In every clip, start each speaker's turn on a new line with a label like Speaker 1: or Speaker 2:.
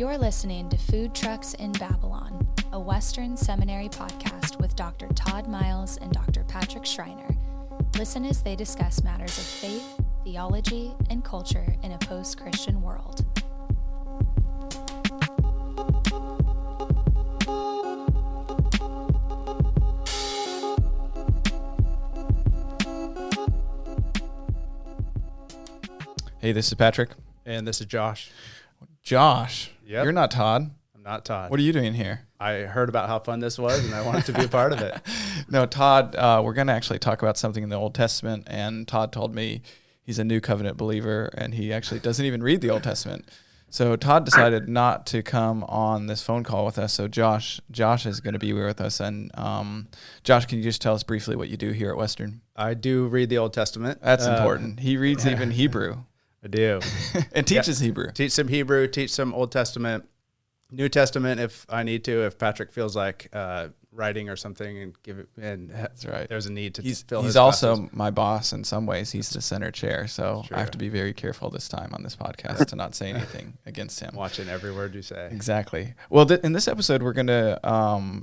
Speaker 1: You're listening to Food Trucks in Babylon, a Western Seminary podcast with Dr. Todd Miles and Dr. Patrick Schreiner. Listen as they discuss matters of faith, theology, and culture in a post-Christian world.
Speaker 2: Hey, this is Patrick.
Speaker 3: And this is Josh.
Speaker 2: Josh,
Speaker 3: Yep.
Speaker 2: You're not Todd.
Speaker 3: I'm not Todd.
Speaker 2: What are you doing here?
Speaker 3: I heard about how fun this was, and I wanted to be a part of it.
Speaker 2: No, Todd, we're going to actually talk about something in the Old Testament, and Todd told me he's a New Covenant believer, and he actually doesn't even read the Old Testament. So Todd decided not to come on this phone call with us, so Josh is going to be here with us. And Josh, can you just tell us briefly what you do here at Western?
Speaker 3: I do read the Old Testament.
Speaker 2: That's important. He reads even Hebrew.
Speaker 3: I do.
Speaker 2: And teaches Hebrew.
Speaker 3: Teach some Hebrew, teach some Old Testament, New Testament if I need to, if Patrick feels like writing or something and give it. And
Speaker 2: That's right.
Speaker 3: There's a need to
Speaker 2: He's
Speaker 3: fill his
Speaker 2: also
Speaker 3: classes.
Speaker 2: my boss in some ways. He's the center chair, so
Speaker 3: True.
Speaker 2: I have to be very careful this time on this podcast to not say anything against him.
Speaker 3: Watching every word you say.
Speaker 2: Exactly. Well, in this episode, we're going to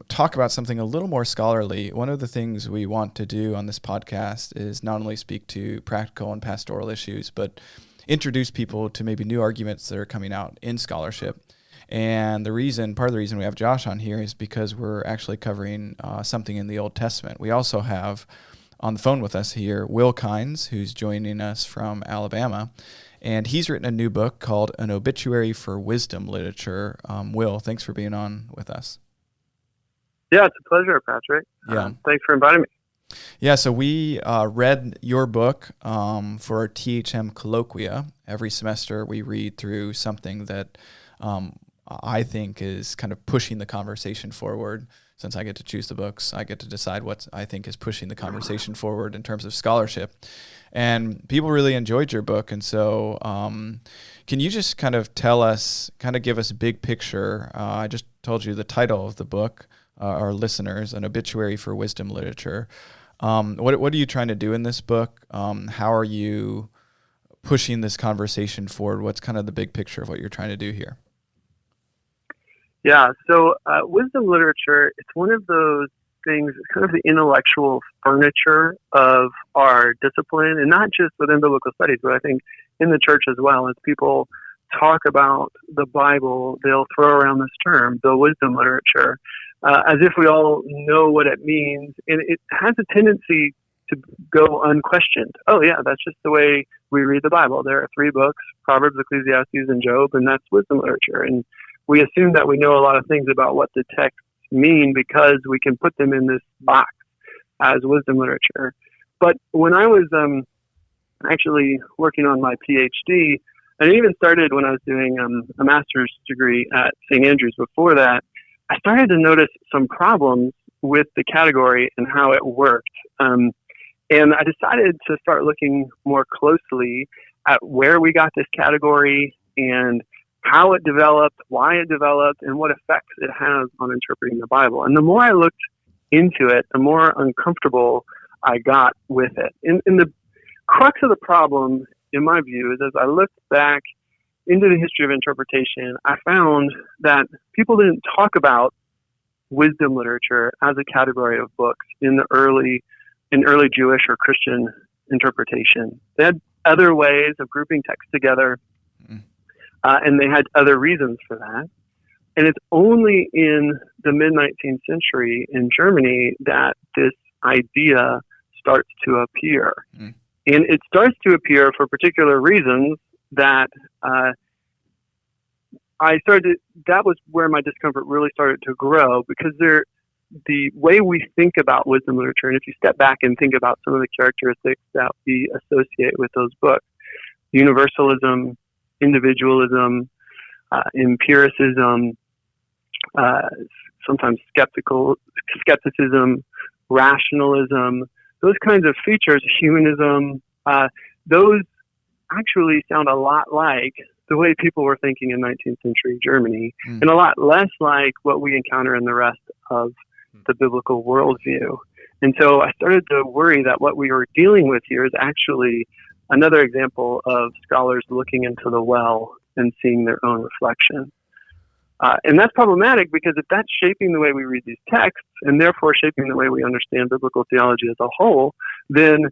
Speaker 2: talk about something a little more scholarly. One of the things we want to do on this podcast is not only speak to practical and pastoral issues, but introduce people to maybe new arguments that are coming out in scholarship. And part of the reason we have Josh on here is because we're actually covering something in the Old Testament. We also have on the phone with us here Will Kynes, who's joining us from Alabama, and he's written a new book called An Obituary for Wisdom Literature. Will, thanks for being on with us.
Speaker 4: Yeah, it's a pleasure, Patrick.
Speaker 2: Yeah.
Speaker 4: Thanks for inviting me.
Speaker 2: Yeah, so we read your book for our THM colloquia. Every semester we read through something that I think is kind of pushing the conversation forward. Since I get to choose the books, I get to decide what I think is pushing the conversation forward in terms of scholarship. And people really enjoyed your book. And so can you just kind of give us a big picture? I just told you the title of the book, our listeners, An Obituary for Wisdom Literature. What are you trying to do in this book? How are you pushing this conversation forward? What's kind of the big picture of what you're trying to do here?
Speaker 4: Yeah, so wisdom literature, it's one of those things, it's kind of the intellectual furniture of our discipline, and not just within biblical studies, but I think in the church as well. As people talk about the Bible, they'll throw around this term, the wisdom literature, as if we all know what it means, and it has a tendency to go unquestioned. Oh yeah, that's just the way we read the Bible. There are 3 books, Proverbs, Ecclesiastes, and Job, and that's wisdom literature. And we assume that we know a lot of things about what the texts mean because we can put them in this box as wisdom literature. But when I was actually working on my PhD, and it even started when I was doing a master's degree at St. Andrews before that, I started to notice some problems with the category and how it worked. And I decided to start looking more closely at where we got this category and how it developed, why it developed, and what effects it has on interpreting the Bible. And the more I looked into it, the more uncomfortable I got with it. And the crux of the problem, in my view, is as I looked back into the history of interpretation, I found that people didn't talk about wisdom literature as a category of books in early Jewish or Christian interpretation. They had other ways of grouping texts together, and they had other reasons for that. And it's only in the mid-19th century in Germany that this idea starts to appear. And it starts to appear for particular reasons that that was where my discomfort really started to grow, because the way we think about wisdom literature, and if you step back and think about some of the characteristics that we associate with those books, universalism, individualism, empiricism, sometimes skepticism, rationalism, those kinds of features, humanism, those actually sound a lot like the way people were thinking in 19th century Germany, and a lot less like what we encounter in the rest of the biblical worldview. And so I started to worry that what we were dealing with here is actually another example of scholars looking into the well and seeing their own reflection. And that's problematic because if that's shaping the way we read these texts and therefore shaping the way we understand biblical theology as a whole, then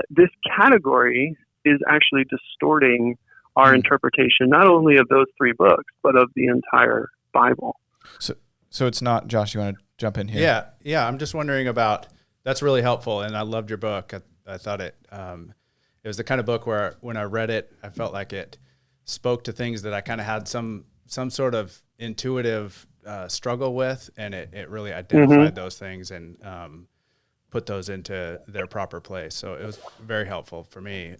Speaker 4: this category is actually distorting our interpretation, not only of those three books, but of the entire Bible.
Speaker 2: So it's not, Josh, you want to jump in here?
Speaker 3: Yeah. I'm just wondering about, that's really helpful. And I loved your book. I thought it was the kind of book where when I read it, I felt like it spoke to things that I kind of had some sort of intuitive struggle with, and it really identified those things and put those into their proper place. So it was very helpful for me.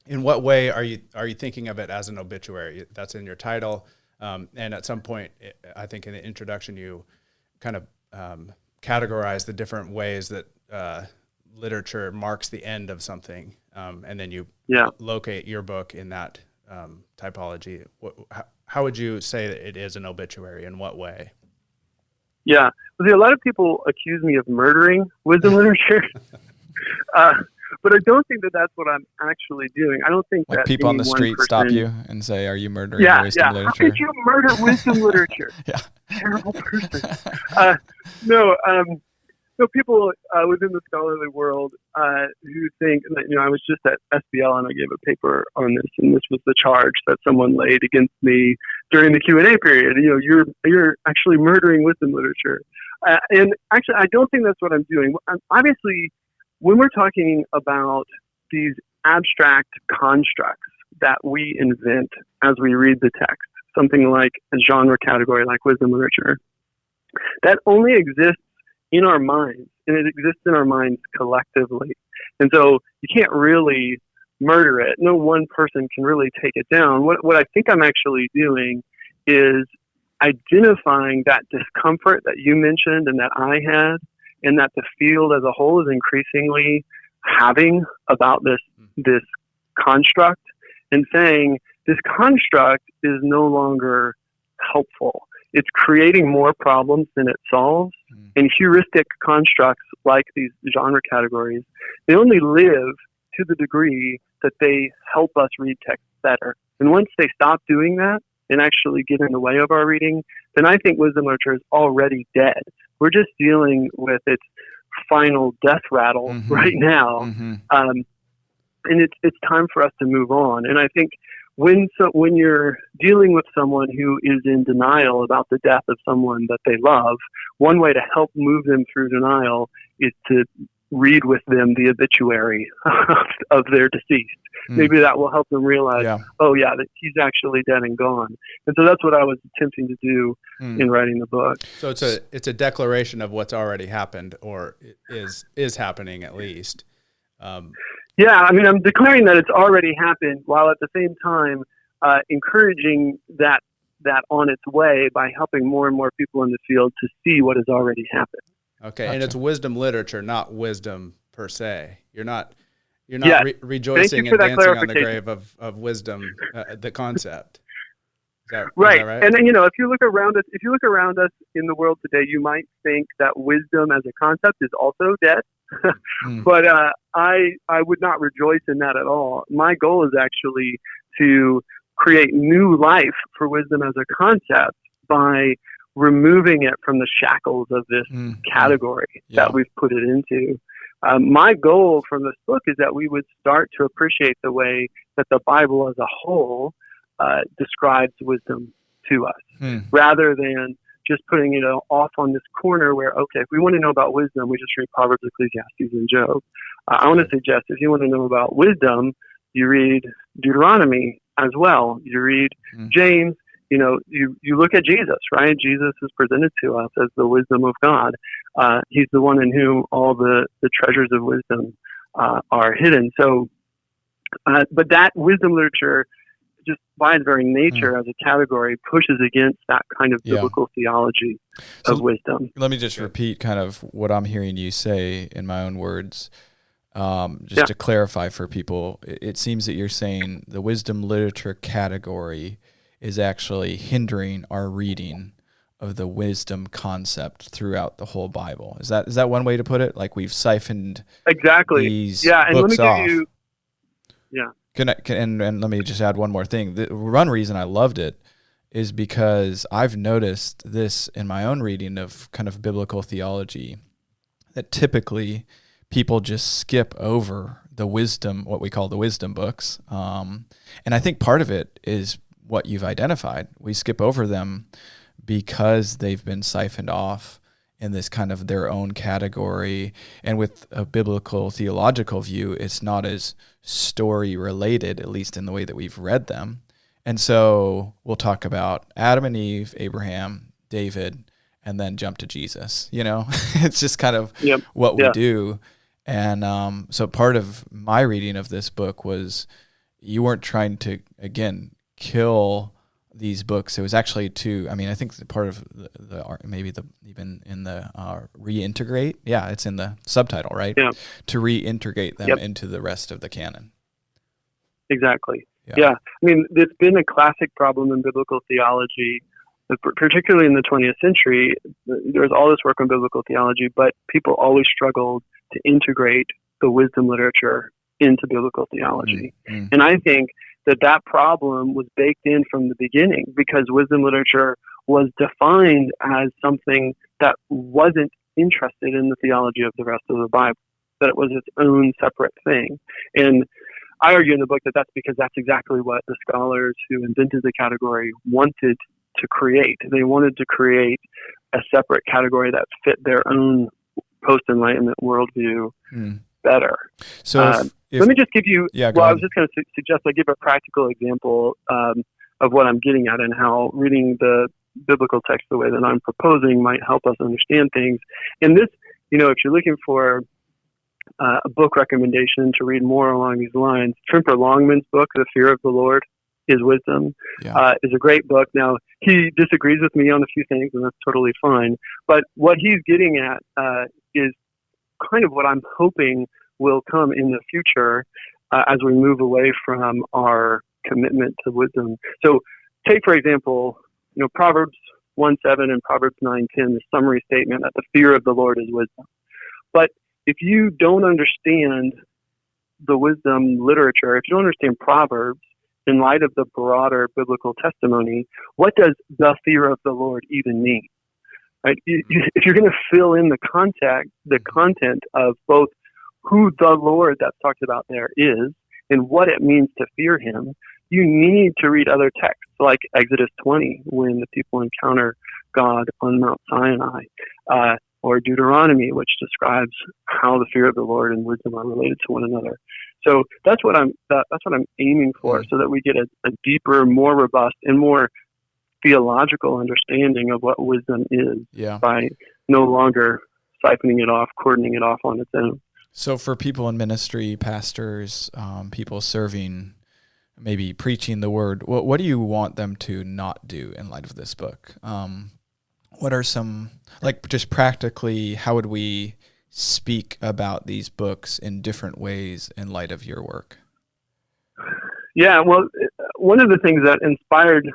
Speaker 3: In what way are you thinking of it as an obituary? That's in your title, and at some point, I think in the introduction, you kind of categorize the different ways that literature marks the end of something, and then you locate your book in that typology. How would you say that it is an obituary? In what way?
Speaker 4: Yeah. Well, see, a lot of people accuse me of murdering wisdom literature, but I don't think that that's what I'm actually doing. I don't think
Speaker 2: like
Speaker 4: that
Speaker 2: people on the street stop you and say, "Are you murdering wisdom literature?"
Speaker 4: How could you murder wisdom literature? Terrible person. No, people within the scholarly world who think, I was just at SBL and I gave a paper on this, and this was the charge that someone laid against me during the Q&A period. You're actually murdering wisdom literature, and actually, I don't think that's what I'm doing. Obviously, when we're talking about these abstract constructs that we invent as we read the text, something like a genre category like wisdom literature, that only exists in our minds, and it exists in our minds collectively. And so you can't really murder it. No one person can really take it down. What I think I'm actually doing is identifying that discomfort that you mentioned and that I had, and that the field as a whole is increasingly having about this construct, and saying this construct is no longer helpful. It's creating more problems than it solves. And heuristic constructs like these genre categories, they only live to the degree that they help us read text better. And once they stop doing that and actually get in the way of our reading, then I think wisdom literature is already dead. We're just dealing with its final death rattle right now. And it's time for us to move on. And I think when you're dealing with someone who is in denial about the death of someone that they love, one way to help move them through denial is to read with them the obituary of their deceased. Maybe that will help them realize, that he's actually dead and gone. And so that's what I was attempting to do in writing the book.
Speaker 3: So it's a declaration of what's already happened, or is happening at least. I'm declaring that it's already happened, while at the same time encouraging that on its way by helping more and more people in the field to see what has already happened. Okay, gotcha. And it's wisdom literature, not wisdom per se. You're not rejoicing and dancing on the grave of wisdom, the concept.
Speaker 4: Right.
Speaker 3: Is that right?
Speaker 4: And then, if you look around us in the world today, you might think that wisdom as a concept is also dead. But I would not rejoice in that at all. My goal is actually to create new life for wisdom as a concept by removing it from the shackles of this category that we've put it into. My goal from this book is that we would start to appreciate the way that the Bible as a whole describes wisdom to us, rather than just putting it off on this corner where, if we want to know about wisdom, we just read Proverbs, Ecclesiastes, and Job. I want to suggest if you want to know about wisdom, you read Deuteronomy as well. You read James. You look at Jesus, right? Jesus is presented to us as the wisdom of God. He's the one in whom all the treasures of wisdom are hidden. So, but that wisdom literature, just by its very nature as a category, pushes against that kind of biblical theology of wisdom.
Speaker 2: Let me just repeat kind of what I'm hearing you say in my own words, to clarify for people. It seems that you're saying the wisdom literature category is actually hindering our reading of the wisdom concept throughout the whole Bible. Is that one way to put it? Like we've siphoned these books off. And let me just add one more thing. The one reason I loved it is because I've noticed this in my own reading of kind of biblical theology, that typically people just skip over the wisdom, what we call the wisdom books. And I think part of it is what you've identified. We skip over them because they've been siphoned off in this kind of their own category. And with a biblical theological view, it's not as story related, at least in the way that we've read them. And so we'll talk about Adam and Eve, Abraham, David, and then jump to Jesus. It's just kind of what we do. And so part of my reading of this book was you weren't trying to, again, kill these books. It was actually I think the part of even in the reintegrate. Yeah, it's in the subtitle, right? Yeah. To reintegrate them into the rest of the canon.
Speaker 4: Exactly. Yeah. I mean, it's been a classic problem in biblical theology, particularly in the 20th century. There's all this work on biblical theology, but people always struggled to integrate the wisdom literature into biblical theology. Mm-hmm. And I think that problem was baked in from the beginning because wisdom literature was defined as something that wasn't interested in the theology of the rest of the Bible, that it was its own separate thing. And I argue in the book that that's because that's exactly what the scholars who invented the category wanted to create. They wanted to create a separate category that fit their own post-Enlightenment worldview better.
Speaker 2: So
Speaker 4: let me just give you,
Speaker 2: I
Speaker 4: was just going to suggest I give a practical example of what I'm getting at and how reading the biblical text the way that I'm proposing might help us understand things. And this, if you're looking for a book recommendation to read more along these lines, Trimper Longman's book, The Fear of the Lord is Wisdom, is a great book. Now, he disagrees with me on a few things, and that's totally fine. But what he's getting at is kind of what I'm hoping will come in the future as we move away from our commitment to wisdom. So take, for example, Proverbs 1:7 and Proverbs 9:10, the summary statement that the fear of the Lord is wisdom. But if you don't understand the wisdom literature, if you don't understand Proverbs in light of the broader biblical testimony, what does the fear of the Lord even mean? Right? If you're going to fill in the content of both who the Lord that's talked about there is and what it means to fear him, you need to read other texts like Exodus 20 when the people encounter God on Mount Sinai, or Deuteronomy, which describes how the fear of the Lord and wisdom are related to one another. So that's what I'm aiming for, so that we get a deeper, more robust, and more theological understanding of what wisdom is by no longer siphoning it off, cordoning it off on its own.
Speaker 2: So for people in ministry, pastors, people serving, maybe preaching the word, what do you want them to not do in light of this book? What are some, just practically, how would we speak about these books in different ways in light of your work?
Speaker 4: Yeah, well, one of the things that inspired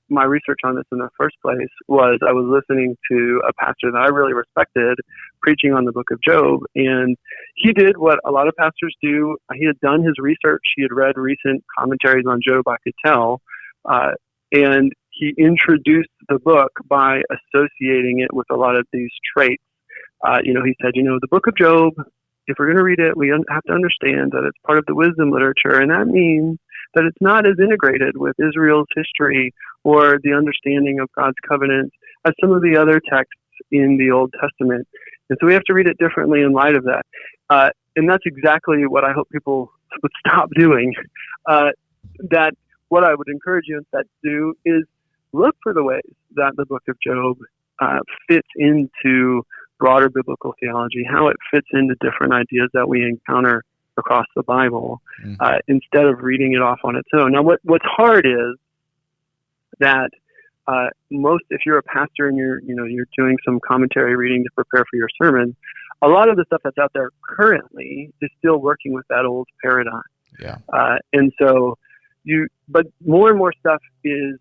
Speaker 4: my research on this in the first place was I was listening to a pastor that I really respected preaching on the book of Job, and he did what a lot of pastors do. He had done his research. He had read recent commentaries on Job, I could tell, and he introduced the book by associating it with a lot of these traits. He said, the book of Job, if we're going to read it, we have to understand that it's part of the wisdom literature, and that means that it's not as integrated with Israel's history or the understanding of God's covenant as some of the other texts in the Old Testament. And so we have to read it differently in light of that. And that's exactly what I hope people would stop doing. That what I would encourage you instead to do is look for the ways that the book of Job fits into broader biblical theology, how it fits into different ideas that we encounter across the Bible, instead of reading it off on its own. Now, what's hard is that if you're a pastor and you're doing some commentary reading to prepare for your sermon, a lot of the stuff that's out there currently is still working with that old paradigm.
Speaker 2: Yeah.
Speaker 4: And so but more and more stuff is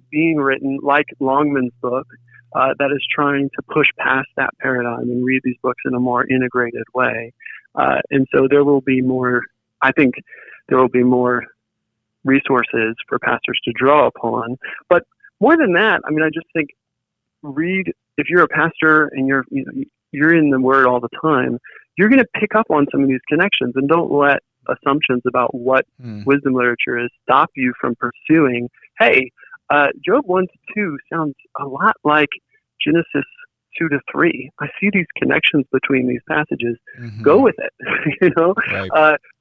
Speaker 4: being written, like Longman's book, that is trying to push past that paradigm and read these books in a more integrated way. And so there will be more, I think there will be more resources for pastors to draw upon. But more than that, I mean, I just think if you're a pastor and you're in the Word all the time, you're going to pick up on some of these connections, and don't let assumptions about what wisdom literature is stop you from pursuing. Hey, Job 1-2 sounds a lot like Genesis 2-3. I see these connections between these passages. Go with it,
Speaker 2: Right.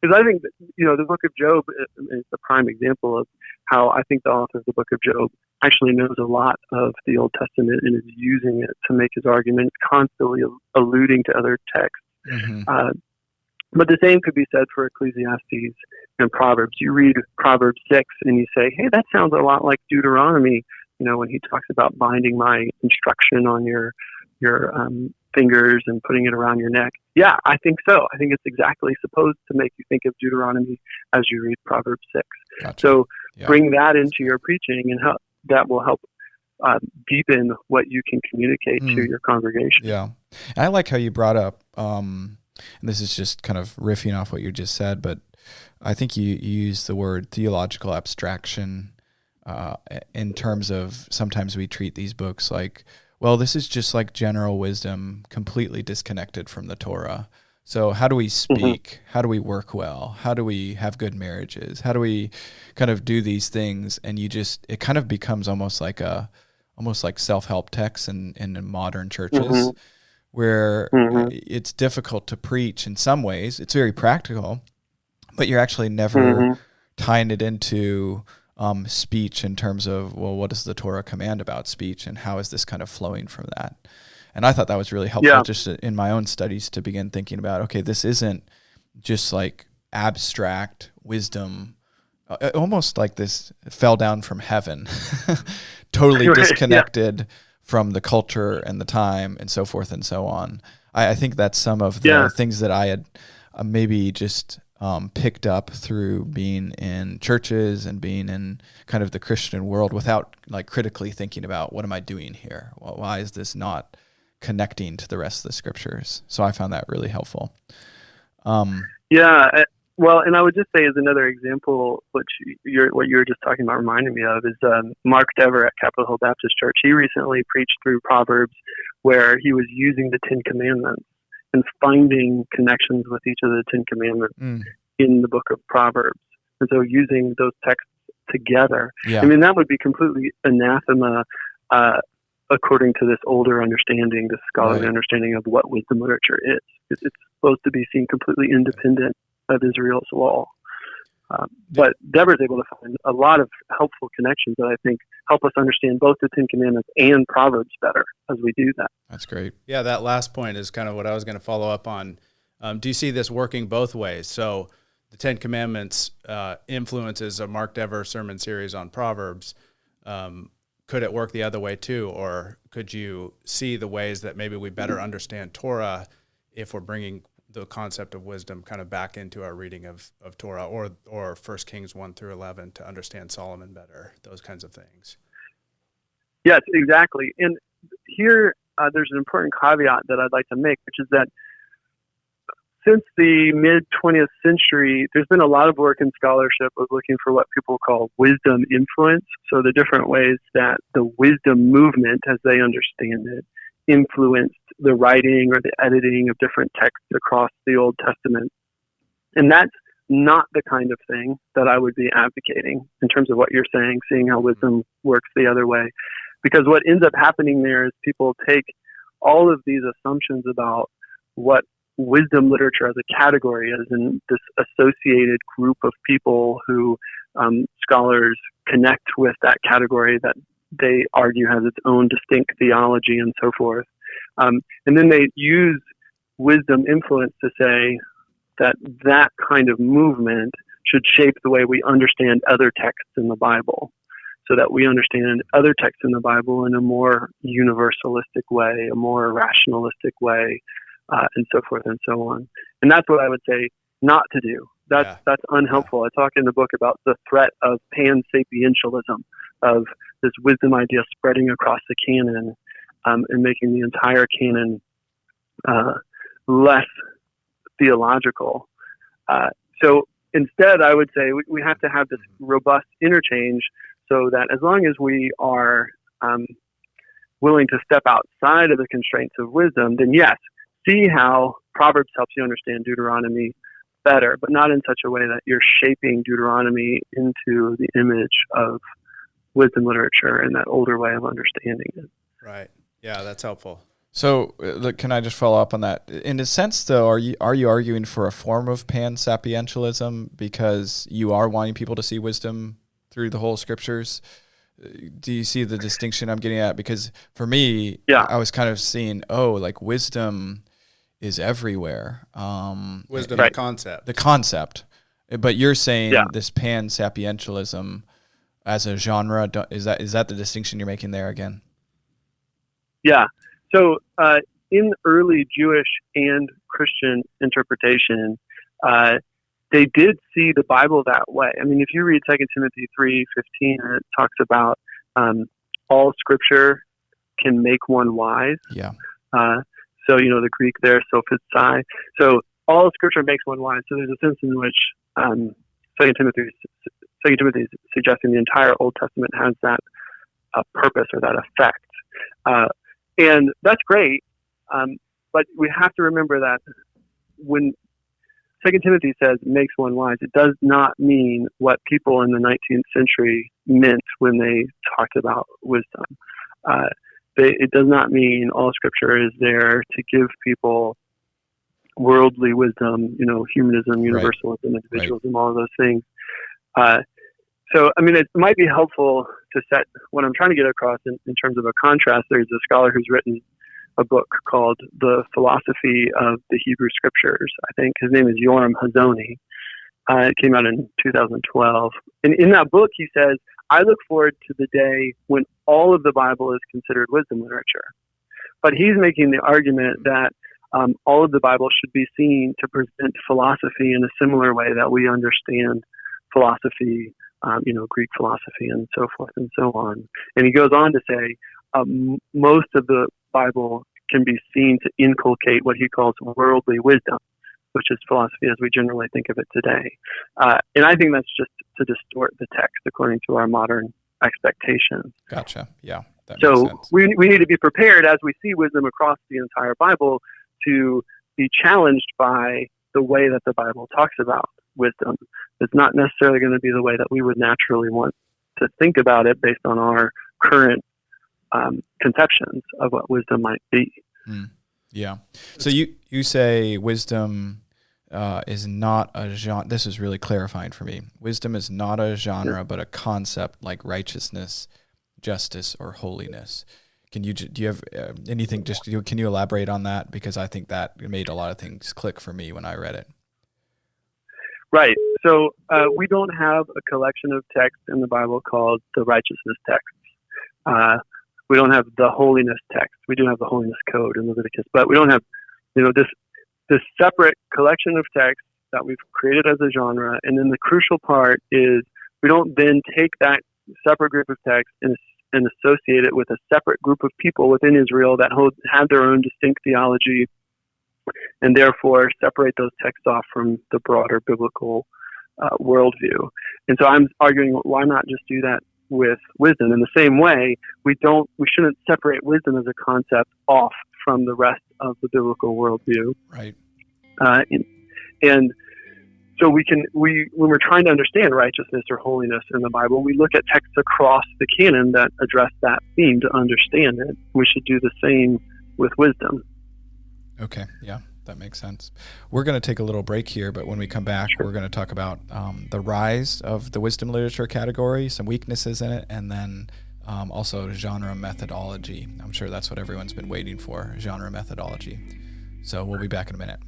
Speaker 4: because I think that, the book of Job is a prime example of how I think the author of the book of Job actually knows a lot of the Old Testament and is using it to make his argument, constantly alluding to other texts. But the same could be said for Ecclesiastes and Proverbs. You read Proverbs 6 and you say, hey, that sounds a lot like Deuteronomy, when he talks about binding my instruction on your fingers and putting it around your neck. Yeah, I think so. I think it's exactly supposed to make you think of Deuteronomy as you read Proverbs 6.
Speaker 2: Gotcha.
Speaker 4: So bring that into your preaching, and that will help deepen what you can communicate to your congregation.
Speaker 2: Yeah. And I like how you brought up, and this is just kind of riffing off what you just said, but I think you use the word theological abstraction in terms of sometimes we treat these books like, well, this is just like general wisdom, completely disconnected from the Torah. So how do we speak? How do we work well? How do we have good marriages? How do we kind of do these things? And it kind of becomes almost like self-help texts in modern churches, where it's difficult to preach in some ways. It's very practical, but you're actually never tying it into speech in terms of, well, what does the Torah command about speech, and how is this kind of flowing from that? And I thought that was really helpful just in my own studies to begin thinking about, okay, this isn't just like abstract wisdom, almost like this fell down from heaven, totally disconnected from the culture and the time and so forth and so on. I think that's some of the things that I had maybe just picked up through being in churches and being in kind of the Christian world without like critically thinking about, what am I doing here? Well, why is this not connecting to the rest of the scriptures? So I found that really helpful.
Speaker 4: Well, and I would just say as another example, what you were just talking about reminded me of is Mark Dever at Capitol Hill Baptist Church. He recently preached through Proverbs, where he was using the Ten Commandments and finding connections with each of the Ten Commandments in the book of Proverbs. And so using those texts together, I mean, that would be completely anathema according to this older understanding, this scholarly understanding of what wisdom literature is. It's supposed to be seen completely independent of Israel's law. But Deborah's able to find a lot of helpful connections that I think help us understand both the Ten Commandments and Proverbs better as we do that.
Speaker 2: That's great.
Speaker 3: Yeah, that last point is kind of what I was going to follow up on. Do you see this working both ways? So the Ten Commandments influences a Mark Dever sermon series on Proverbs. Could it work the other way too? Or could you see the ways that maybe we better understand Torah if we're bringing the concept of wisdom kind of back into our reading of Torah, or 1 Kings 1-11 to understand Solomon better, those kinds of things?
Speaker 4: Yes, exactly. And here there's an important caveat that I'd like to make, which is that since the mid-20th century, there's been a lot of work in scholarship of looking for what people call wisdom influence. So the different ways that the wisdom movement, as they understand it, influenced the writing or the editing of different texts across the Old Testament. And that's not the kind of thing that I would be advocating in terms of what you're saying, seeing how wisdom works the other way. Because what ends up happening there is people take all of these assumptions about what wisdom literature as a category is, and this associated group of people who scholars connect with that category that they argue has its own distinct theology and so forth. And then they use wisdom influence to say that that kind of movement should shape the way we understand other texts in the Bible, so that we understand other texts in the Bible in a more universalistic way, a more rationalistic way, and so forth and so on. And that's what I would say not to do. That's unhelpful. I talk in the book about the threat of pansapientialism, of this wisdom idea spreading across the canon and making the entire canon less theological. So instead, I would say we have to have this robust interchange so that as long as we are willing to step outside of the constraints of wisdom, then yes, see how Proverbs helps you understand Deuteronomy better, but not in such a way that you're shaping Deuteronomy into the image of wisdom literature and that older way of understanding it.
Speaker 3: Right. Yeah, that's helpful.
Speaker 2: So, look, can I just follow up on that? In a sense, though, are you arguing for a form of pansapientialism because you are wanting people to see wisdom through the whole scriptures? Do you see the distinction I'm getting at? Because for me, I was kind of seeing, like wisdom is everywhere.
Speaker 3: Wisdom,
Speaker 4: right.
Speaker 3: the
Speaker 2: concept. But you're saying this pansapientialism as a genre, is that the distinction you're making there again?
Speaker 4: Yeah. So in early Jewish and Christian interpretation, they did see the Bible that way. I mean, if you read 2 Timothy 3:15, it talks about all Scripture can make one wise.
Speaker 2: Yeah.
Speaker 4: So, the Greek there, sophizai. So all Scripture makes one wise. So there's a sense in which 2 Timothy is suggesting the entire Old Testament has that purpose or that effect. And that's great, but we have to remember that when 2 Timothy says makes one wise, it does not mean what people in the 19th century meant when they talked about wisdom. It does not mean all Scripture is there to give people worldly wisdom, humanism, universalism, individualism, all of those things. So, I mean, it might be helpful to set what I'm trying to get across in terms of a contrast. There's a scholar who's written a book called The Philosophy of the Hebrew Scriptures. I think his name is Yoram Hazony. It came out in 2012. And in that book, he says, I look forward to the day when all of the Bible is considered wisdom literature. But he's making the argument that all of the Bible should be seen to present philosophy in a similar way that we understand philosophy, Greek philosophy and so forth and so on. And he goes on to say most of the Bible can be seen to inculcate what he calls worldly wisdom, which is philosophy as we generally think of it today. And I think that's just to distort the text according to our modern expectations.
Speaker 2: Gotcha. Yeah. That
Speaker 4: so
Speaker 2: makes sense.
Speaker 4: we need to be prepared as we see wisdom across the entire Bible to be challenged by the way that the Bible talks about wisdom. It's not necessarily going to be the way that we would naturally want to think about it based on our current conceptions of what wisdom might be.
Speaker 2: Yeah. So you say wisdom is not a genre. This is really clarifying for me. Wisdom is not a genre, but a concept like righteousness, justice, or holiness. Do you have anything? Can you elaborate on that? Because I think that made a lot of things click for me when I read it.
Speaker 4: Right. So we don't have a collection of texts in the Bible called the righteousness texts. We don't have the holiness text. We do have the holiness code in Leviticus, but we don't have, this separate collection of texts that we've created as a genre. And then the crucial part is we don't then take that separate group of texts and associate it with a separate group of people within Israel that have their own distinct theology, and therefore separate those texts off from the broader biblical worldview. And so I'm arguing, why not just do that with wisdom? In the same way, we shouldn't separate wisdom as a concept off from the rest of the biblical worldview.
Speaker 2: Right.
Speaker 4: And so when we're trying to understand righteousness or holiness in the Bible, we look at texts across the canon that address that theme to understand it. We should do the same with wisdom.
Speaker 2: Okay. Yeah, that makes sense. We're going to take a little break here, but when we come back, we're going to talk about the rise of the wisdom literature category, some weaknesses in it, and then also genre methodology. I'm sure that's what everyone's been waiting for, genre methodology. So we'll be back in a minute.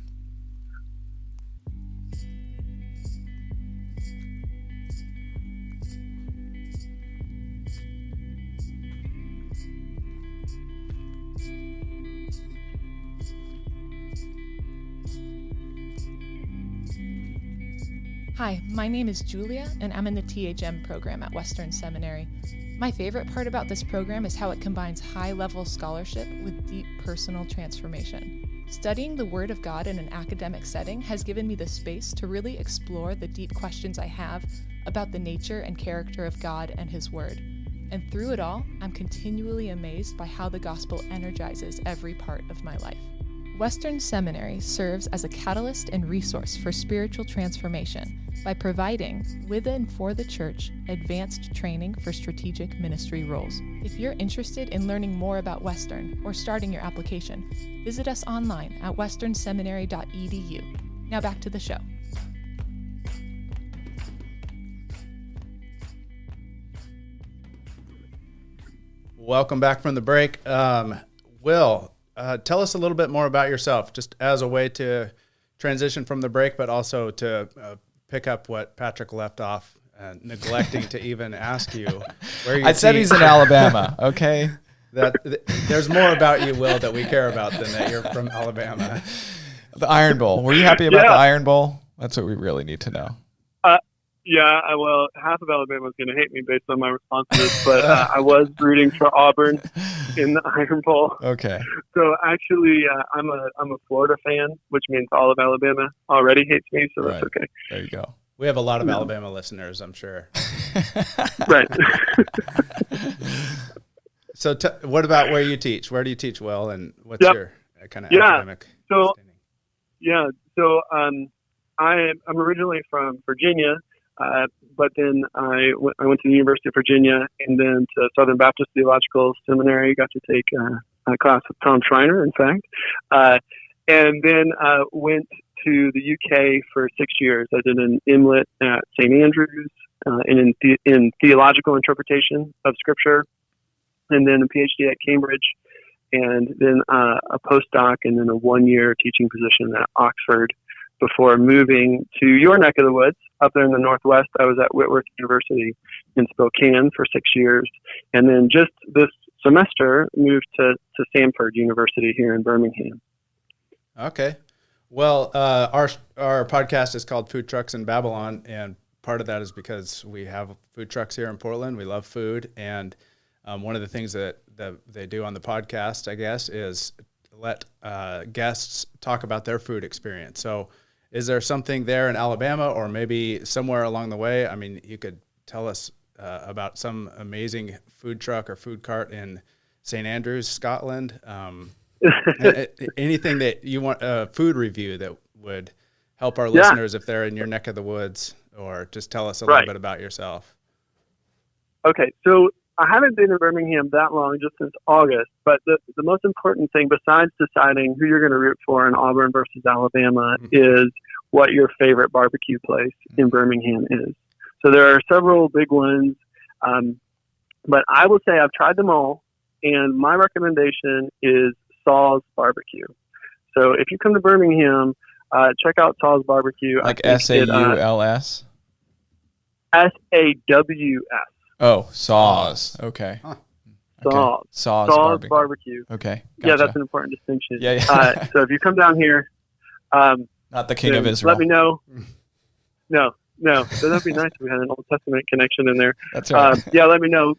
Speaker 5: Hi, my name is Julia, and I'm in the THM program at Western Seminary. My favorite part about this program is how it combines high-level scholarship with deep personal transformation. Studying the Word of God in an academic setting has given me the space to really explore the deep questions I have about the nature and character of God and His Word. And through it all, I'm continually amazed by how the gospel energizes every part of my life. Western Seminary serves as a catalyst and resource for spiritual transformation by providing, with and for the church, advanced training for strategic ministry roles. If you're interested in learning more about Western or starting your application, visit us online at westernseminary.edu. Now back to the show.
Speaker 3: Welcome back from the break. Will, tell us a little bit more about yourself, just as a way to transition from the break, but also to pick up what Patrick left off, neglecting to even ask you where you
Speaker 2: I said he's in Alabama, okay?
Speaker 3: There's more about you, Will, that we care about than that you're from Alabama.
Speaker 2: The Iron Bowl. Were you happy about the Iron Bowl? That's what we really need to know.
Speaker 4: Yeah, well, half of Alabama is going to hate me based on my response to this, but I was rooting for Auburn in the Iron Bowl.
Speaker 2: Okay.
Speaker 4: So actually, I'm a Florida fan, which means all of Alabama already hates me, so that's okay.
Speaker 2: There you go.
Speaker 3: We have a lot of Alabama listeners, I'm sure.
Speaker 4: Right.
Speaker 3: So what about where you teach? Where do you teach, Will, and what's your kind of academic standing?
Speaker 4: So I'm originally from Virginia. But then I went to the University of Virginia and then to Southern Baptist Theological Seminary. Got to take a class with Tom Schreiner, in fact. And then went to the UK for 6 years. I did an MLit at St. Andrews and in theological interpretation of Scripture, and then a PhD at Cambridge, and then a postdoc, and then a 1-year teaching position at Oxford, before moving to your neck of the woods up there in the Northwest. I was at Whitworth University in Spokane for 6 years. And then just this semester moved to Samford University here in Birmingham.
Speaker 3: Okay. Well, our podcast is called Food Trucks in Babylon. And part of that is because we have food trucks here in Portland. We love food. And one of the things that they do on the podcast, I guess, is let guests talk about their food experience. So is there something there in Alabama or maybe somewhere along the way? I mean, you could tell us about some amazing food truck or food cart in St. Andrews, Scotland. Anything that you want, a food review that would help our listeners if they're in your neck of the woods, or just tell us a little bit about yourself.
Speaker 4: Okay, so I haven't been in Birmingham that long, just since August, but the most important thing, besides deciding who you're going to root for in Auburn versus Alabama, is what your favorite barbecue place in Birmingham is. So there are several big ones, but I will say I've tried them all, and my recommendation is Saul's Barbecue. So if you come to Birmingham, check out Saul's Barbecue.
Speaker 2: Like SAULS?
Speaker 4: SAWS.
Speaker 2: Oh, Saws. Okay.
Speaker 4: Saws.
Speaker 2: Okay.
Speaker 4: Saws Barbecue.
Speaker 2: Okay. Gotcha.
Speaker 4: Yeah, that's an important distinction.
Speaker 2: Yeah.
Speaker 4: So if you come down here,
Speaker 2: not the King of Israel.
Speaker 4: let me know. No. So that'd be nice if we had an Old Testament connection in there.
Speaker 2: That's right.
Speaker 4: Let me know.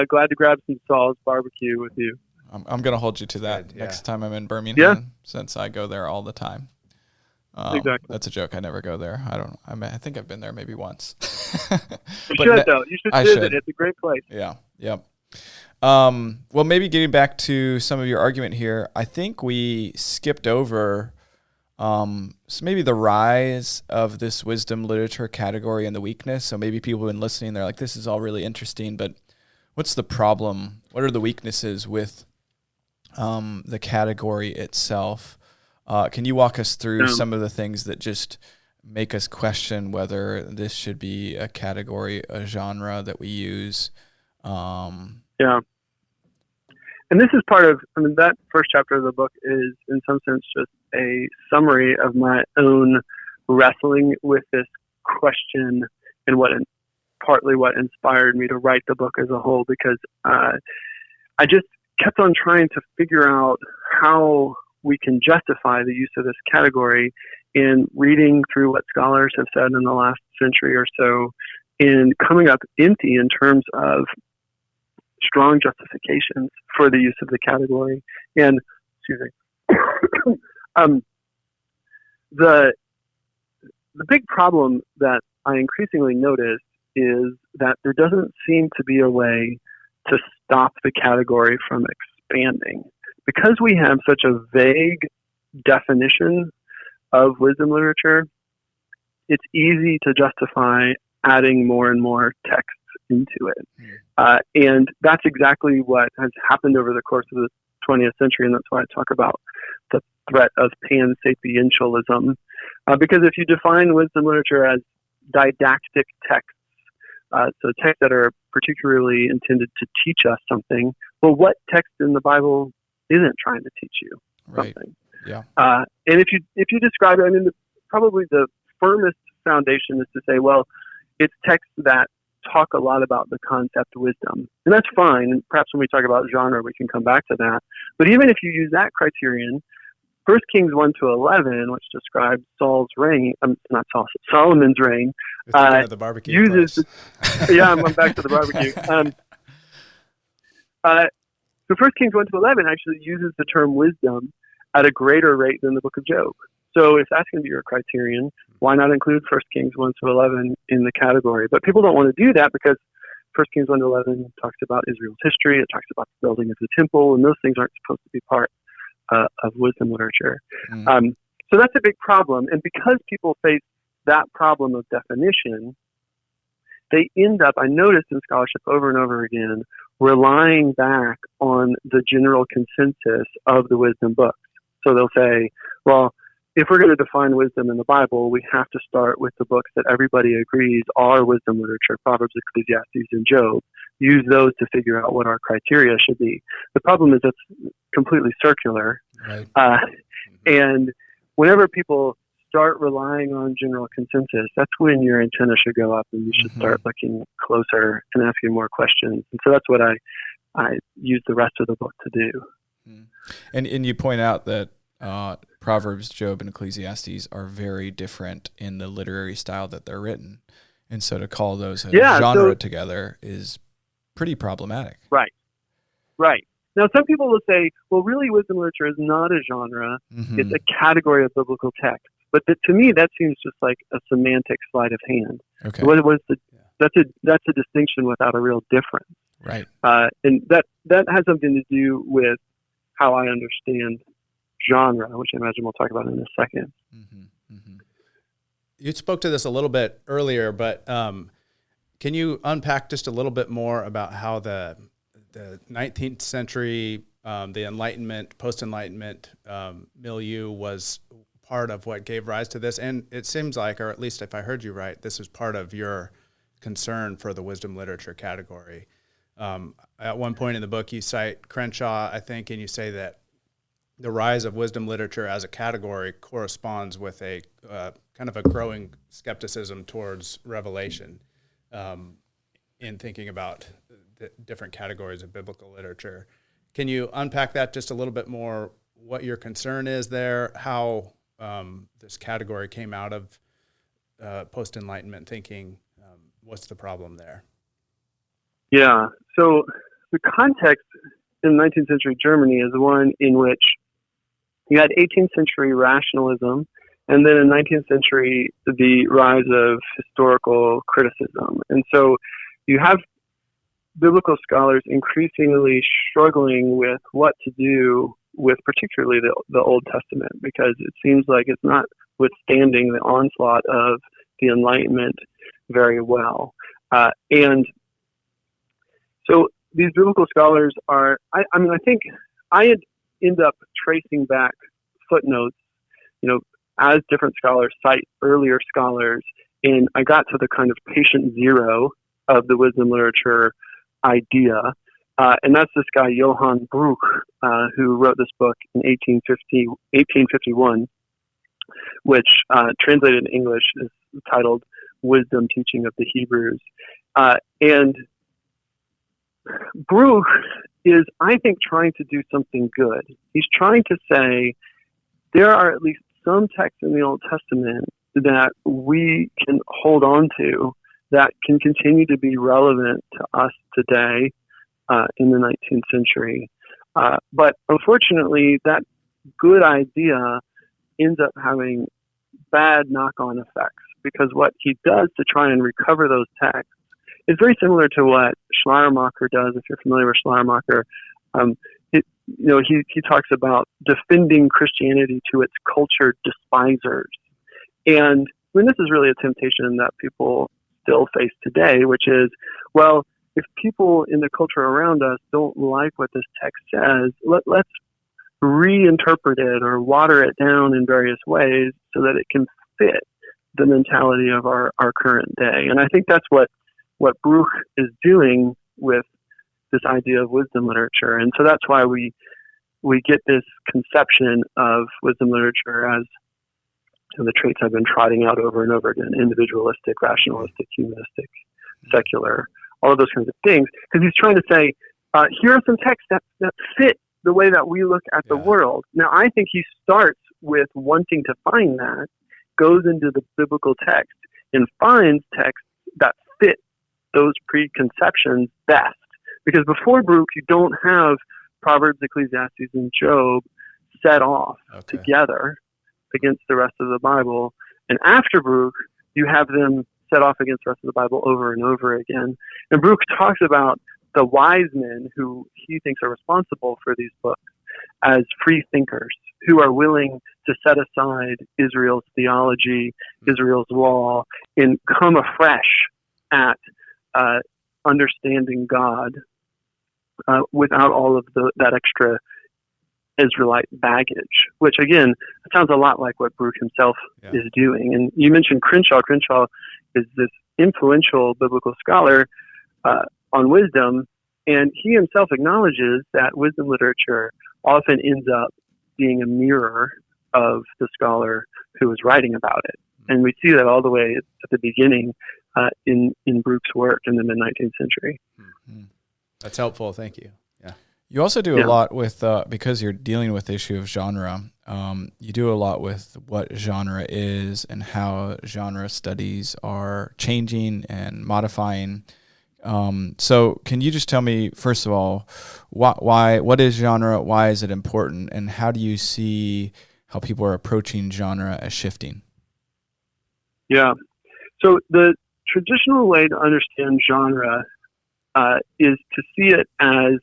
Speaker 4: Glad to grab some Saul's Barbecue with you.
Speaker 2: I'm going to hold you to that next time I'm in Birmingham, since I go there all the time.
Speaker 4: Exactly.
Speaker 2: That's a joke. I never go there. I think I've been there maybe once.
Speaker 4: You should, though. You should visit. It's a great place.
Speaker 2: Yeah. Yep. Well, maybe getting back to some of your argument here, I think we skipped over so maybe the rise of this wisdom literature category and the weakness. So maybe people have been listening, they're like, this is all really interesting, but what's the problem? What are the weaknesses with the category itself? Can you walk us through some of the things that just make us question whether this should be a category, a genre that we use?
Speaker 4: Yeah. And this is part of, that first chapter of the book is in some sense just a summary of my own wrestling with this question and partly what inspired me to write the book as a whole, because I just kept on trying to figure out how we can justify the use of this category in reading through what scholars have said in the last century or so, in coming up empty in terms of strong justifications for the use of the category. And, excuse me, The big problem that I increasingly notice is that there doesn't seem to be a way to stop the category from expanding. Because we have such a vague definition of wisdom literature, it's easy to justify adding more and more texts into it. And that's exactly what has happened over the course of the 20th century, and that's why I talk about the threat of pansapientialism. Because if you define wisdom literature as didactic texts, so texts that are particularly intended to teach us something, well, what text in the Bible isn't trying to teach you something?
Speaker 2: Yeah.
Speaker 4: And if you describe it, I mean, probably the firmest foundation is to say, well, it's texts that talk a lot about the concept wisdom, and that's fine. And perhaps when we talk about genre, we can come back to that. But even if you use that criterion, 1 Kings 1-11, which describes Solomon's reign,
Speaker 3: the barbecue
Speaker 4: uses. Yeah, I'm back to the barbecue. So 1 Kings 1-11 actually uses the term wisdom at a greater rate than the book of Job. So if that's going to be your criterion, why not include 1 Kings 1-11 in the category? But people don't want to do that because 1 Kings 1-11 talks about Israel's history. It talks about the building of the temple, and those things aren't supposed to be part of wisdom literature. So that's a big problem. And because people face that problem of definition, they end up, I noticed in scholarship over and over again, relying back on the general consensus of the wisdom books. So they'll say, well, if we're going to define wisdom in the Bible, we have to start with the books that everybody agrees are wisdom literature, Proverbs, Ecclesiastes, and Job. Use those to figure out what our criteria should be. The problem is that's completely circular.
Speaker 2: Right.
Speaker 4: And whenever people start relying on general consensus, that's when your antenna should go up and you should start looking closer and asking more questions. And so that's what I use the rest of the book to do.
Speaker 2: And you point out that Proverbs, Job, and Ecclesiastes are very different in the literary style that they're written. And so to call those a genre together is pretty problematic. Right.
Speaker 4: Now, some people will say, well, really, wisdom literature is not a genre. It's a category of biblical text. But to me, that seems just like a semantic sleight of hand.
Speaker 2: Okay.
Speaker 4: That's a distinction without a real difference.
Speaker 2: Right.
Speaker 4: And that has something to do with how I understand genre, which I imagine we'll talk about in a second.
Speaker 3: You spoke to this a little bit earlier, but can you unpack just a little bit more about how the 19th century, the Enlightenment, post-Enlightenment milieu was part of what gave rise to this? And it seems like, or at least if I heard you right, this was part of your concern for the wisdom literature category. At one point in the book, you cite Crenshaw, I think, and you say that the rise of wisdom literature as a category corresponds with a kind of a growing skepticism towards revelation in thinking about the different categories of biblical literature. Can you unpack that just a little bit more, what your concern is there, how this category came out of post-Enlightenment thinking? What's the problem there?
Speaker 4: Yeah, so the context in 19th century Germany is one in which you had 18th century rationalism, and then in 19th century, the rise of historical criticism. And so you have biblical scholars increasingly struggling with what to do with particularly the Old Testament, because it seems like it's not withstanding the onslaught of the Enlightenment very well. And so these biblical scholars are, I think I had end up tracing back footnotes, as different scholars cite earlier scholars, and I got to the kind of patient zero of the wisdom literature idea, and that's this guy Johann Bruch, who wrote this book in 1851, which translated in English is titled Wisdom Teaching of the Hebrews. And Bruch is, I think, trying to do something good. He's trying to say there are at least some texts in the Old Testament that we can hold on to that can continue to be relevant to us today in the 19th century. But unfortunately, that good idea ends up having bad knock-on effects, because what he does to try and recover those texts is very similar to what Schleiermacher does. If you're familiar with Schleiermacher, he talks about defending Christianity to its culture despisers. And I mean, this is really a temptation that people still face today, which is, well, if people in the culture around us don't like what this text says, let's reinterpret it or water it down in various ways so that it can fit the mentality of our current day. And I think that's what Bruch is doing with this idea of wisdom literature. And so that's why we get this conception of wisdom literature as, the traits I've been trotting out over and over again: individualistic, rationalistic, humanistic, secular, all of those kinds of things. Because he's trying to say, here are some texts that fit the way that we look at the world. Now, I think he starts with wanting to find that, goes into the biblical text, and finds texts that fit those preconceptions best. Because before Bruch, you don't have Proverbs, Ecclesiastes, and Job set off together against the rest of the Bible. And after Bruch, you have them set off against the rest of the Bible over and over again. And Bruch talks about the wise men who he thinks are responsible for these books as free thinkers who are willing to set aside Israel's theology, Israel's law, and come afresh at understanding God without all of that extra Israelite baggage, which again sounds a lot like what Bruch himself is doing. And you mentioned Crenshaw. Crenshaw is this influential biblical scholar on wisdom, and he himself acknowledges that wisdom literature often ends up being a mirror of the scholar who is writing about it. And we see that all the way at the beginning in Bruch's work in the mid-19th century.
Speaker 3: Mm-hmm. That's helpful. Thank you.
Speaker 2: You also do a lot with, because you're dealing with the issue of genre, you do a lot with what genre is and how genre studies are changing and modifying. So can you just tell me, first of all, what is genre, why is it important, and how do you see how people are approaching genre as shifting?
Speaker 4: Yeah. So the traditional way to understand genre is to see it as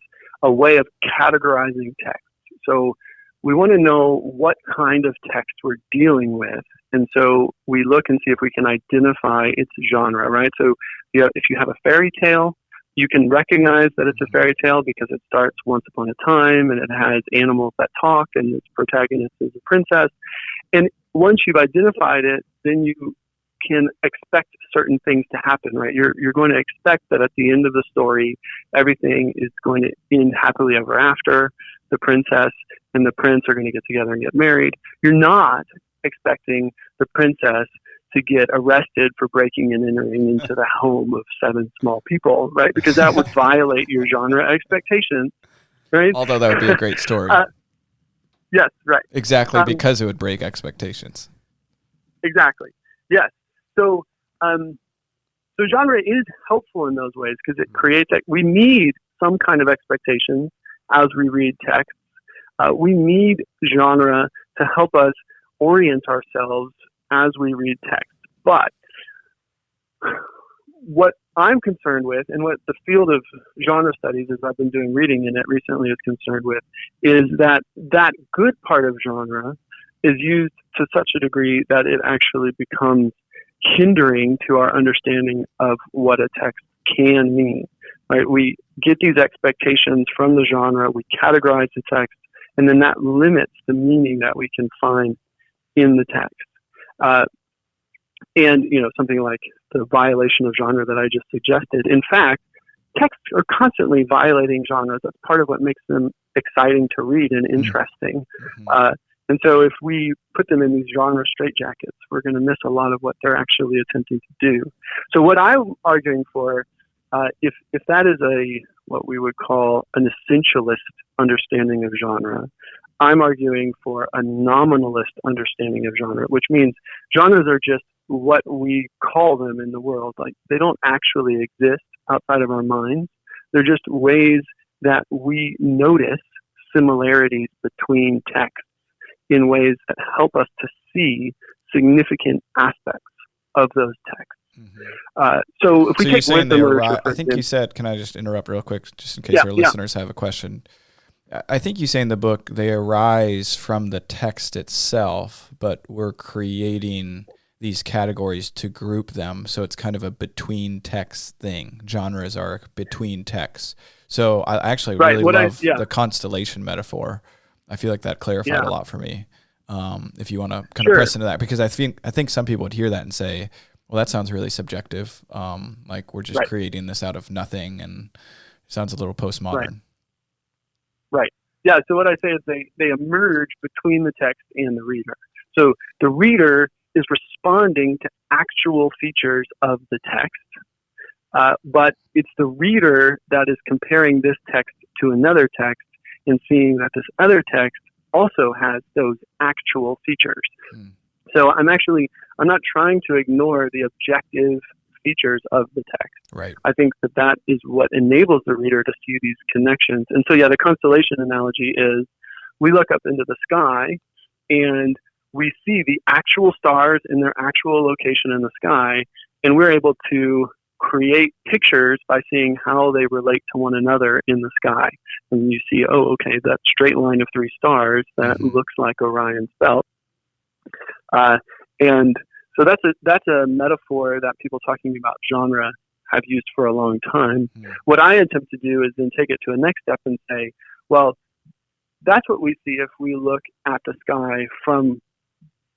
Speaker 4: a way of categorizing text. So we want to know what kind of text we're dealing with. And so we look and see if we can identify its genre, right? So if you have a fairy tale, you can recognize that it's a fairy tale because it starts once upon a time and it has animals that talk and its protagonist is a princess. And once you've identified it, then you can expect certain things to happen, right? You're going to expect that at the end of the story, everything is going to end happily ever after. The princess and the prince are going to get together and get married. You're not expecting the princess to get arrested for breaking and entering into the home of 7 small people, right? Because that would violate your genre expectations, right?
Speaker 2: Although that would be a great story.
Speaker 4: Yes, right.
Speaker 2: Exactly, because it would break expectations.
Speaker 4: Exactly. Yes. So genre is helpful in those ways because it creates we need some kind of expectation as we read text. We need genre to help us orient ourselves as we read text. But what I'm concerned with, and what the field of genre studies, as I've been doing reading in it recently, is concerned with, is that good part of genre is used to such a degree that it actually becomes hindering to our understanding of what a text can mean. Right? We get these expectations from the genre, we categorize the text, and then that limits the meaning that we can find in the text. And, something like the violation of genre that I just suggested. In fact, texts are constantly violating genres. That's part of what makes them exciting to read and interesting. Mm-hmm. And so if we put them in these genre straitjackets, we're going to miss a lot of what they're actually attempting to do. So what I'm arguing for, if that is what we would call an essentialist understanding of genre, I'm arguing for a nominalist understanding of genre, which means genres are just what we call them in the world. Like, they don't actually exist outside of our minds. They're just ways that we notice similarities between texts in ways that help us to see significant aspects of those texts. So if we take wisdom literature,
Speaker 2: I think you said, can I just interrupt real quick, just in case our listeners have a question? I think you say in the book they arise from the text itself, but we're creating these categories to group them. So it's kind of a between text thing. Genres are between texts. So I actually really love the constellation metaphor. I feel like that clarified a lot for me. If you want to kind of press into that, because I think some people would hear that and say, well, that sounds really subjective. Like we're just creating this out of nothing, and it sounds a little postmodern.
Speaker 4: Right. Yeah. So what I say is they emerge between the text and the reader. So the reader is responding to actual features of the text, but it's the reader that is comparing this text to another text and seeing that this other text also has those actual features. So I'm not trying to ignore the objective features of the text.
Speaker 2: Right.
Speaker 4: I think that is what enables the reader to see these connections. And so, the constellation analogy is we look up into the sky and we see the actual stars in their actual location in the sky, and we're able to create pictures by seeing how they relate to one another in the sky. And you see, that straight line of 3 stars that looks like Orion's belt. And so that's a metaphor that people talking about genre have used for a long time. What I attempt to do is then take it to a next step and say, well, that's what we see if we look at the sky from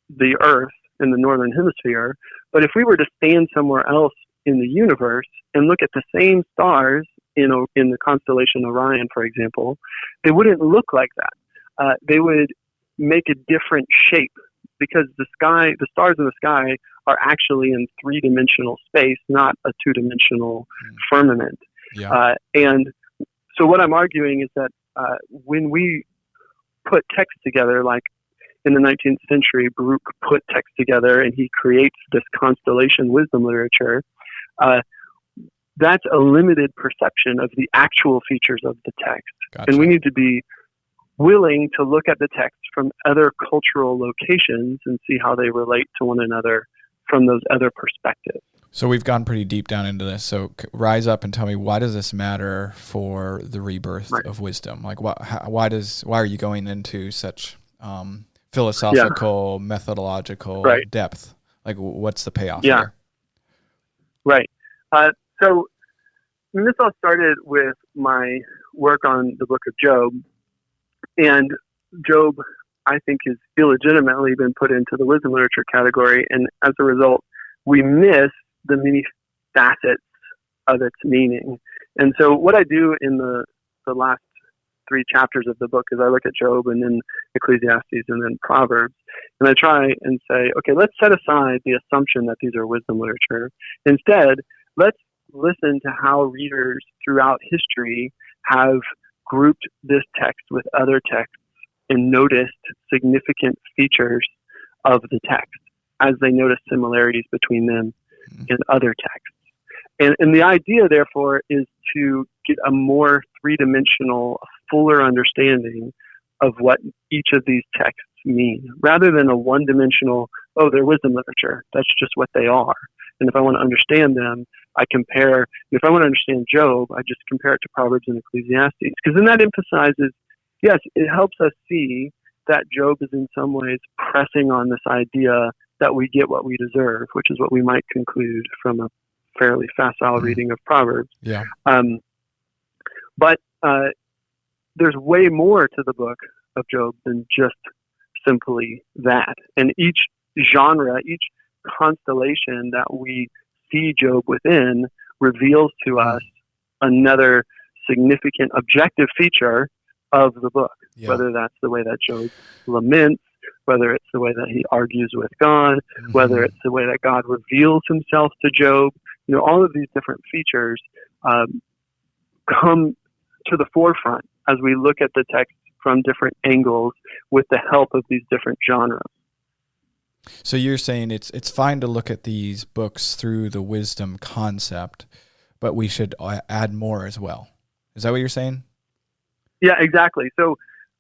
Speaker 4: the Earth in the northern hemisphere. But if we were to stand somewhere else in the universe and look at the same stars in the constellation Orion, for example, they wouldn't look like that. They would make a different shape, because the stars in the sky are actually in 3-dimensional space, not a 2-dimensional firmament. And so what I'm arguing is that when we put text together, like in the 19th century, Baruch put text together and he creates this constellation wisdom literature, that's a limited perception of the actual features of the text.
Speaker 2: Gotcha.
Speaker 4: And we need to be willing to look at the text from other cultural locations and see how they relate to one another from those other perspectives.
Speaker 2: So we've gone pretty deep down into this. So rise up and tell me, why does this matter for the rebirth of wisdom? Like, why are you going into such philosophical, methodological depth? Like, what's the payoff here?
Speaker 4: Right. So this all started with my work on the book of Job. And Job, I think, has illegitimately been put into the wisdom literature category. And as a result, we miss the many facets of its meaning. And so what I do in the last 3 chapters of the book is I look at Job and then Ecclesiastes and then Proverbs. And I try and say, okay, let's set aside the assumption that these are wisdom literature. Instead, let's listen to how readers throughout history have grouped this text with other texts and noticed significant features of the text as they noticed similarities between them and other texts. And the idea, therefore, is to get a more 3-dimensional, fuller understanding of what each of these texts mean, rather than a 1-dimensional, they're wisdom literature. That's just what they are. And if I want to understand them, I compare. If I want to understand Job, I just compare it to Proverbs and Ecclesiastes. Because then that emphasizes, yes, it helps us see that Job is in some ways pressing on this idea that we get what we deserve, which is what we might conclude from a fairly facile reading of Proverbs.
Speaker 2: Yeah.
Speaker 4: But there's way more to the book of Job than just simply that. And each genre, each constellation that we see Job within reveals to us another significant objective feature of the book, whether that's the way that Job laments, whether it's the way that he argues with God, whether it's the way that God reveals himself to Job. All of these different features come to the forefront as we look at the text from different angles with the help of these different genres.
Speaker 2: So you're saying it's fine to look at these books through the wisdom concept, but we should add more as well. Is that what you're saying?
Speaker 4: Yeah, exactly. So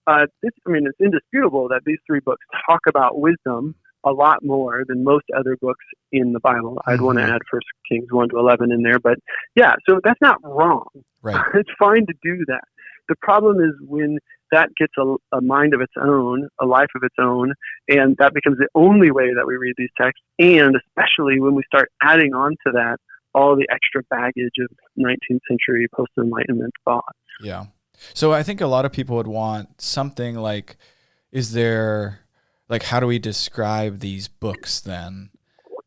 Speaker 4: it's indisputable that these three books talk about wisdom a lot more than most other books in the Bible. I'd want to add 1 Kings 1-11 in there, but yeah, so that's not wrong.
Speaker 2: Right.
Speaker 4: It's fine to do that. The problem is when that gets a mind of its own, a life of its own, and that becomes the only way that we read these texts, and especially when we start adding on to that all the extra baggage of 19th century post-Enlightenment thought.
Speaker 2: Yeah. So I think a lot of people would want something like, how do we describe these books then?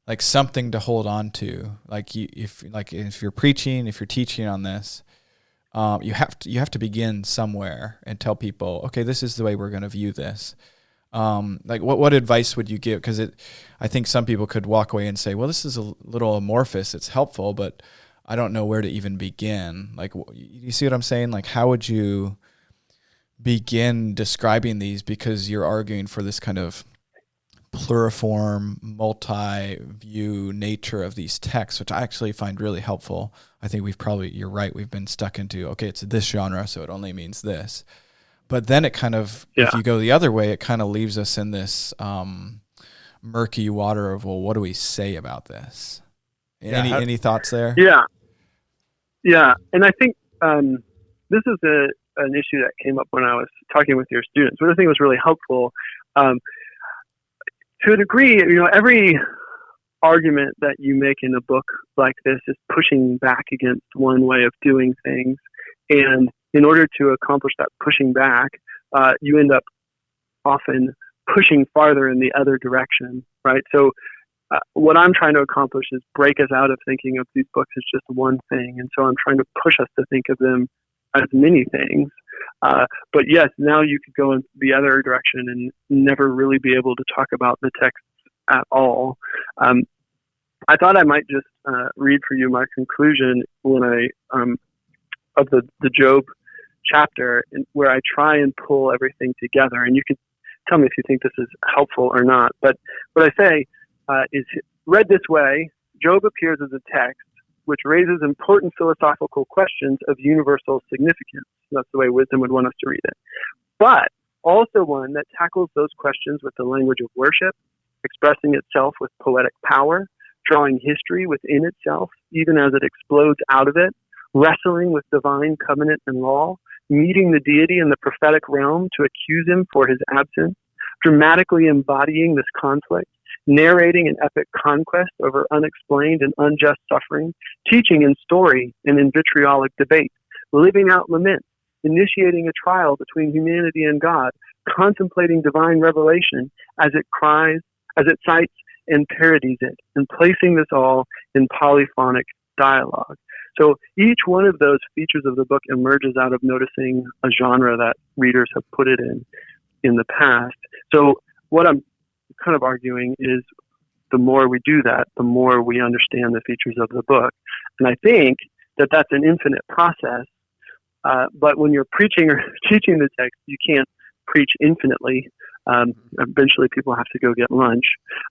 Speaker 2: Like something to hold on to. If you're preaching, if you're teaching on this, you have to begin somewhere and tell people, okay, this is the way we're going to view this. What advice would you give? Because I think some people could walk away and say, well, this is a little amorphous. It's helpful, but I don't know where to even begin. Like, you see what I'm saying? Like, how would you begin describing these? Because you're arguing for this kind of pluriform, multi-view nature of these texts, which I actually find really helpful. I think you're right, we've been stuck into, okay, it's this genre, so it only means this. But then it kind of, if you go the other way, it kind of leaves us in this murky water of, well, what do we say about this? Any thoughts there?
Speaker 4: Yeah. And I think this is an issue that came up when I was talking with your students. What I think was really helpful, to a degree, every argument that you make in a book like this is pushing back against one way of doing things. And in order to accomplish that pushing back, you end up often pushing farther in the other direction, right? So what I'm trying to accomplish is break us out of thinking of these books as just one thing. And so I'm trying to push us to think of them as many things. But yes, now you could go in the other direction and never really be able to talk about the texts at all. I thought I might just read for you my conclusion when of the Job chapter, where I try and pull everything together. And you can tell me if you think this is helpful or not. But what I say is, read this way, Job appears as a text which raises important philosophical questions of universal significance. That's the way wisdom would want us to read it. But also one that tackles those questions with the language of worship, expressing itself with poetic power, drawing history within itself, even as it explodes out of it, wrestling with divine covenant and law, meeting the deity in the prophetic realm to accuse him for his absence, dramatically embodying this conflict, narrating an epic conquest over unexplained and unjust suffering, teaching in story and in vitriolic debate, living out lament, initiating a trial between humanity and God, contemplating divine revelation as it cites and parodies it, and placing this all in polyphonic dialogue. So each one of those features of the book emerges out of noticing a genre that readers have put it in the past. So what I'm kind of arguing is the more we do that, the more we understand the features of the book. And I think that that's an infinite process. But when you're preaching or teaching the text, you can't preach infinitely. Eventually people have to go get lunch.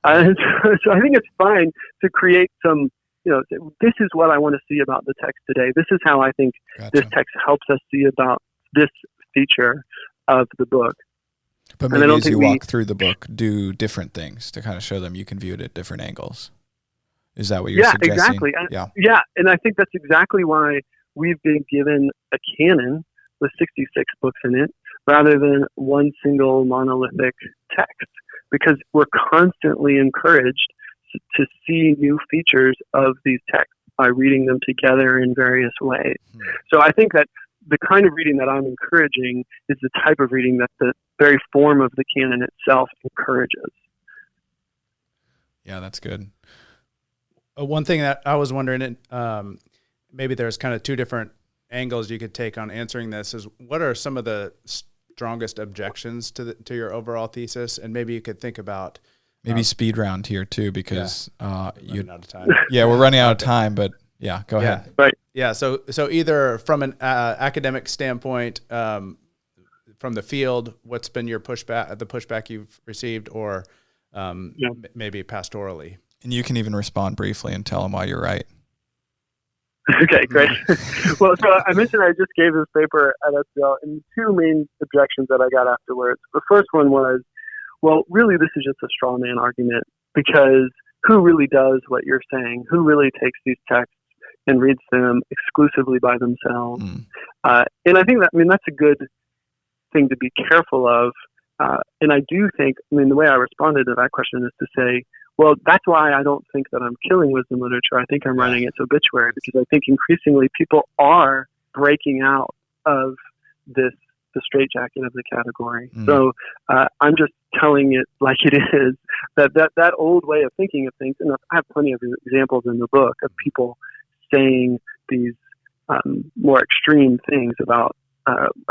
Speaker 4: So I think it's fine to create some, this is what I want to see about the text today. This is how I think this text helps us see about this feature of the book.
Speaker 2: But maybe as you walk through the book, do different things to kind of show them you can view it at different angles. Is that what you're suggesting?
Speaker 4: Exactly. Yeah, and I think that's exactly why we've been given a canon with 66 books in it, rather than one single monolithic text, because we're constantly encouraged to see new features of these texts by reading them together in various ways. So I think that the kind of reading that I'm encouraging is the type of reading that the very form of the canon itself encourages.
Speaker 2: Yeah, that's good.
Speaker 3: One thing that I was wondering, maybe there's kind of two different angles you could take on answering this, is what are some of the strongest objections to your overall thesis? And maybe you could think about
Speaker 2: maybe speed round here too, because
Speaker 3: running out of time.
Speaker 2: Yeah, we're running out of time, but yeah, go ahead.
Speaker 4: Right.
Speaker 3: Yeah. So either from an academic standpoint, from the field, what's been your the pushback you've received, or maybe pastorally?
Speaker 2: And you can even respond briefly and tell them why you're right.
Speaker 4: Okay, great. Well, so I mentioned I just gave this paper at SBL, and the two main objections that I got afterwards. The first one was, well, really, this is just a straw man argument, because who really does what you're saying? Who really takes these texts and reads them exclusively by themselves? And I think that's a good thing to be careful of. And I do think, the way I responded to that question is to say, well, that's why I don't think that I'm killing wisdom literature. I think I'm writing its obituary, because I think increasingly people are breaking out of the straitjacket of the category. So I'm just telling it like it is, that old way of thinking of things, and I have plenty of examples in the book of people saying these more extreme things about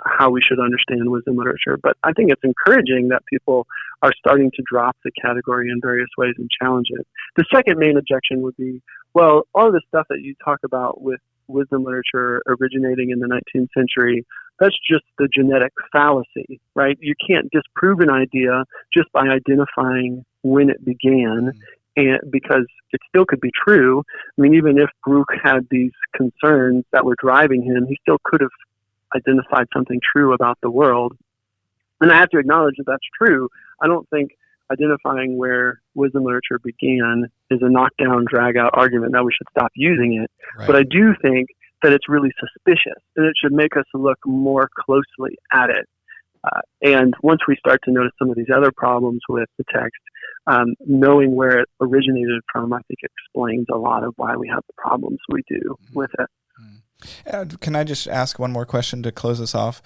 Speaker 4: how we should understand wisdom literature. But I think it's encouraging that people are starting to drop the category in various ways and challenge it. The second main objection would be, well, all the stuff that you talk about with wisdom literature originating in the 19th century, that's just the genetic fallacy, right? You can't disprove an idea just by identifying when it began, and because it still could be true. Even if Brooke had these concerns that were driving him, he still could have identified something true about the world. And I have to acknowledge that that's true. I don't think identifying where wisdom literature began is a knockdown, drag-out argument that we should stop using it. Right. But I do think that it's really suspicious, and it should make us look more closely at it. And once we start to notice some of these other problems with the text, knowing where it originated from, I think explains a lot of why we have the problems we do with it.
Speaker 2: Can I just ask one more question to close us off?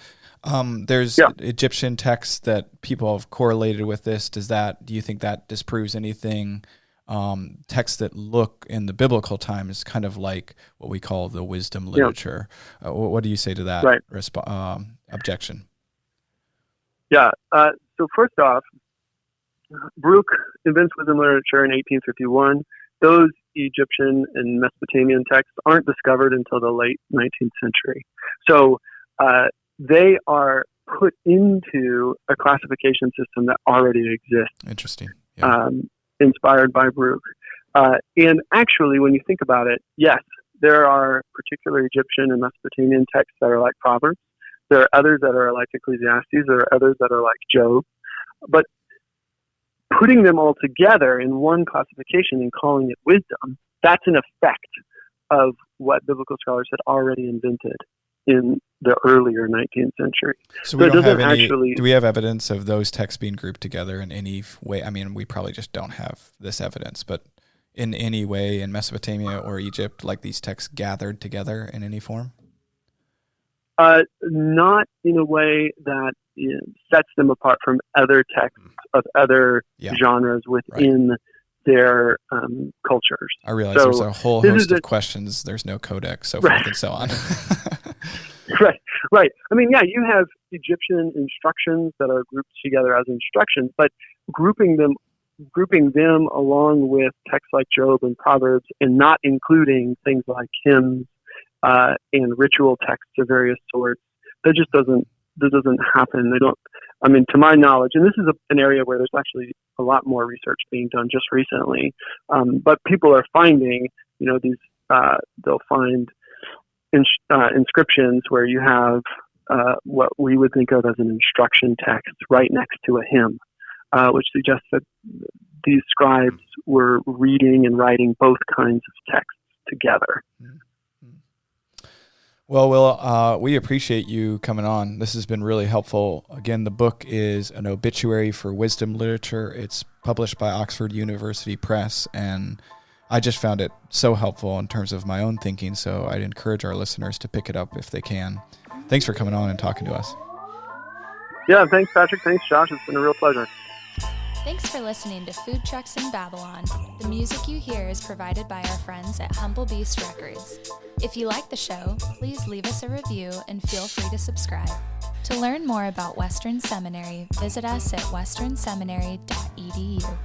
Speaker 2: There's Egyptian texts that people have correlated with this. Do you think that disproves anything? Texts that look in the biblical times kind of like what we call the wisdom literature. What do you say to that objection? Yeah.
Speaker 4: So first off, Brooke invents wisdom literature in 1851. Those Egyptian and Mesopotamian texts aren't discovered until the late 19th century. So they are put into a classification system that already exists.
Speaker 2: Interesting. Yeah.
Speaker 4: Inspired by Brooke. And actually, when you think about it, yes, there are particular Egyptian and Mesopotamian texts that are like Proverbs. There are others that are like Ecclesiastes. There are others that are like Job. But putting them all together in one classification and calling it wisdom, that's an effect of what biblical scholars had already invented in the earlier 19th century.
Speaker 2: So we don't have any, do we have evidence of those texts being grouped together in any way? We probably just don't have this evidence, but in any way in Mesopotamia or Egypt, like these texts gathered together in any form?
Speaker 4: Not in a way that sets them apart from other texts of other genres within their cultures.
Speaker 2: I realize there's a whole host of questions. There's no codex, so forth and so on.
Speaker 4: Right. You have Egyptian instructions that are grouped together as instructions, but grouping them along with texts like Job and Proverbs, and not including things like hymns and ritual texts of various sorts, that doesn't happen. They don't. To my knowledge, and this is an area where there's actually a lot more research being done just recently, but people are finding, these. They'll find inscriptions where you have what we would think of as an instruction text right next to a hymn, which suggests that these scribes were reading and writing both kinds of texts together.
Speaker 2: Well, Will, we appreciate you coming on. This has been really helpful. Again, the book is an obituary for wisdom literature. It's published by Oxford University Press, and I just found it so helpful in terms of my own thinking, so I'd encourage our listeners to pick it up if they can. Thanks for coming on and talking to us.
Speaker 4: Yeah, thanks, Patrick. Thanks, Josh. It's been a real pleasure.
Speaker 1: Thanks for listening to Food Trucks in Babylon. The music you hear is provided by our friends at Humble Beast Records. If you like the show, please leave us a review and feel free to subscribe. To learn more about Western Seminary, visit us at westernseminary.edu.